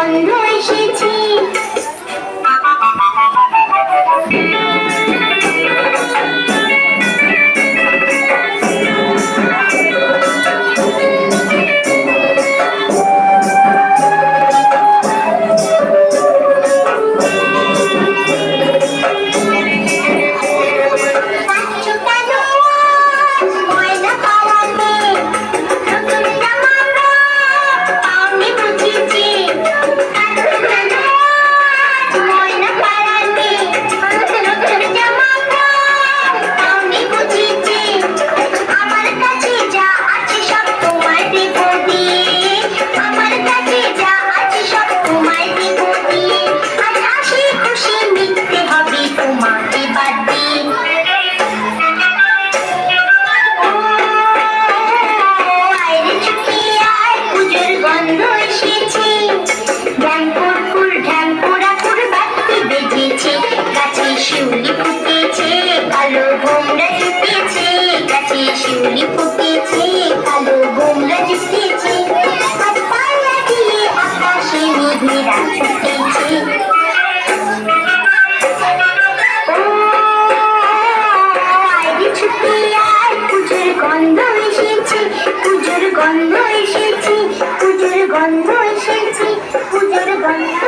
গন্ধ এসেছে। শিউলি ফুটেছে কালো গোমরা জুটেছে, গাছে শিউলি ফুটেছে কালো গোমরা জুটেছে, আর পাল্লা দিয়ে আকাশে মেঘেরা ছুটেছে। আয় ছুটে আয়, পুজোর গন্ধ এসেছে, পুজোর গন্ধ এসেছে, পুজোর গন্ধ এসেছে, পুজোর গন্ধ।